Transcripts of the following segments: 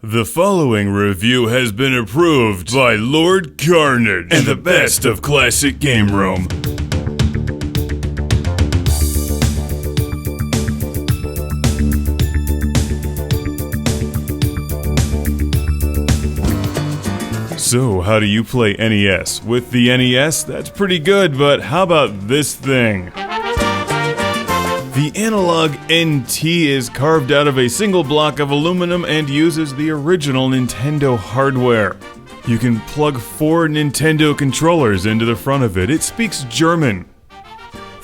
The following review has been approved by Lord Carnage and the best of Classic Game Room. So, how do you play NES? With the NES, that's pretty good, but how about this thing? The Analogue NT is carved out of a single block of aluminum and uses the original Nintendo hardware. You can plug 4 Nintendo controllers into the front of it. It speaks German.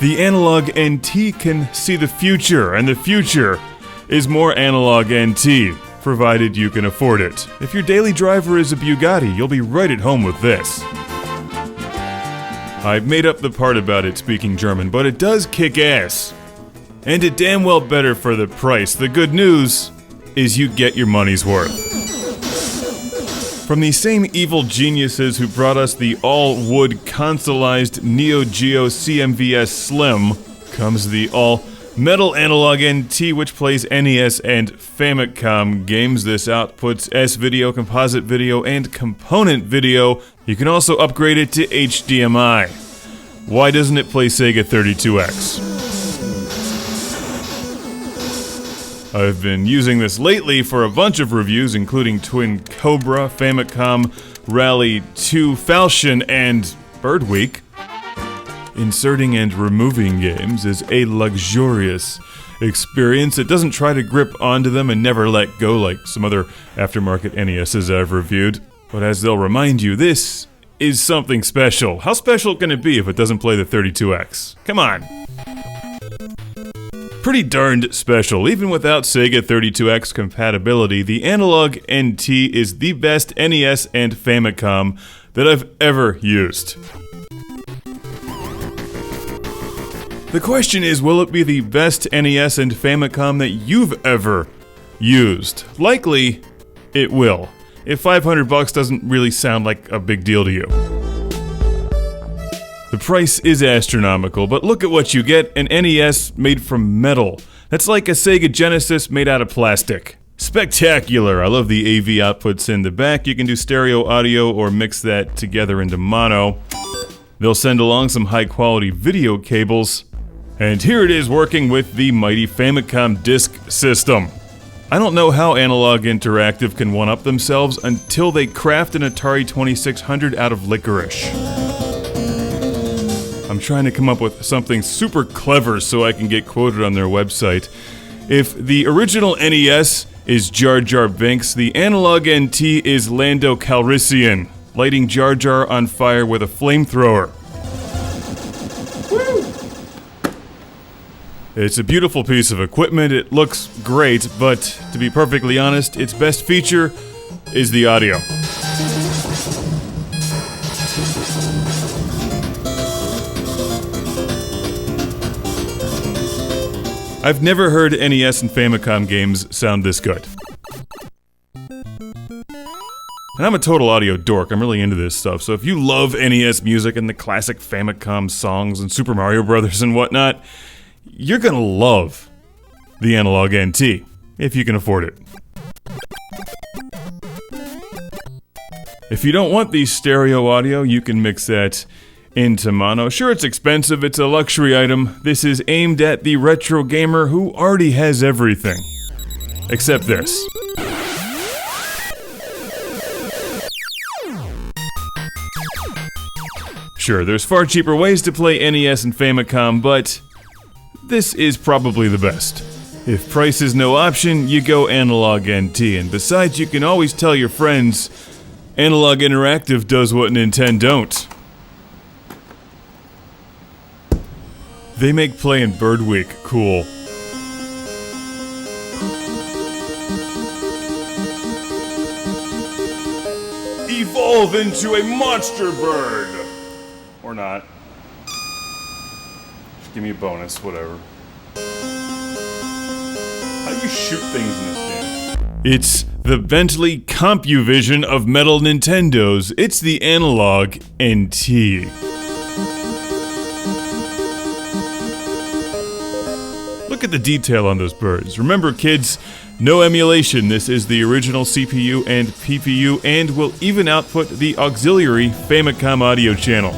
The Analogue NT can see the future, and the future is more Analogue NT, provided you can afford it. If your daily driver is a Bugatti, you'll be right at home with this. I've made up the part about it speaking German, but it does kick ass. And it damn well better for the price. The good news is you get your money's worth. From the same evil geniuses who brought us the all-wood consoleized Neo Geo CMVS Slim comes the all-metal Analogue NT, which plays NES and Famicom games. This outputs S-video, composite video, and component video. You can also upgrade it to HDMI. Why doesn't it play Sega 32X? I've been using this lately for a bunch of reviews, including Twin Cobra, Famicom, Rally 2, Falchion, and Bird Week. Inserting and removing games is a luxurious experience. It doesn't try to grip onto them and never let go like some other aftermarket NESs I've reviewed. But as they'll remind you, this is something special. How special can it be if it doesn't play the 32X? Come on. Pretty darned special. Even without Sega 32X compatibility, the Analogue NT is the best NES and Famicom that I've ever used. The question is, will it be the best NES and Famicom that you've ever used? Likely, it will. If $500 doesn't really sound like a big deal to you. The price is astronomical, but look at what you get, an NES made from metal. That's like a Sega Genesis made out of plastic. Spectacular! I love the AV outputs in the back. You can do stereo audio or mix that together into mono. They'll send along some high-quality video cables. And here it is working with the mighty Famicom Disk System. I don't know how Analogue Interactive can one-up themselves until they craft an Atari 2600 out of licorice. I'm trying to come up with something super clever so I can get quoted on their website. If the original NES is Jar Jar Binks, the Analogue NT is Lando Calrissian, lighting Jar Jar on fire with a flamethrower. Woo! It's a beautiful piece of equipment, it looks great, but to be perfectly honest, its best feature is the audio. I've never heard NES and Famicom games sound this good. And I'm a total audio dork, I'm really into this stuff, so if you love NES music and the classic Famicom songs and Super Mario Brothers and whatnot, you're gonna love the Analogue NT, if you can afford it. If you don't want the stereo audio, you can mix that into mono. Sure, it's expensive, it's a luxury item. This is aimed at the retro gamer who already has everything. Except this. Sure, there's far cheaper ways to play NES and Famicom, but this is probably the best. If price is no option, you go Analogue NT, and besides, you can always tell your friends Analogue Interactive does what Nintendo don't. They make playing Bird Week cool. Evolve into a monster bird! Or not. Just give me a bonus, whatever. How do you shoot things in this game? It's the Bentley CompuVision of metal Nintendos. It's the Analogue NT. Look at the detail on those birds. Remember, kids, No emulation, this is the original CPU and PPU and will even output the auxiliary Famicom audio channel.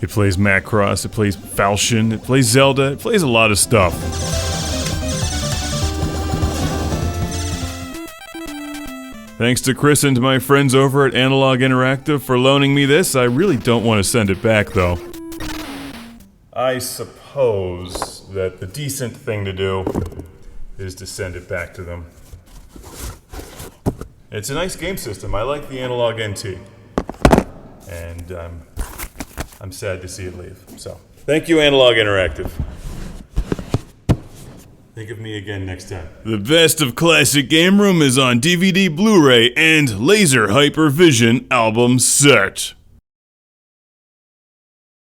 It plays Macross, it plays Falchion, it plays Zelda, it plays a lot of stuff. Thanks to Chris and my friends over at Analogue Interactive for loaning me this. I really don't want to send it back, though. I suppose that the decent thing to do is to send it back to them. It's a nice game system. I like the Analogue NT. And I'm sad to see it leave. So, thank you, Analogue Interactive. Think of me again next time. The best of classic game room is on DVD, Blu-ray, and Laser Hyper Vision album set.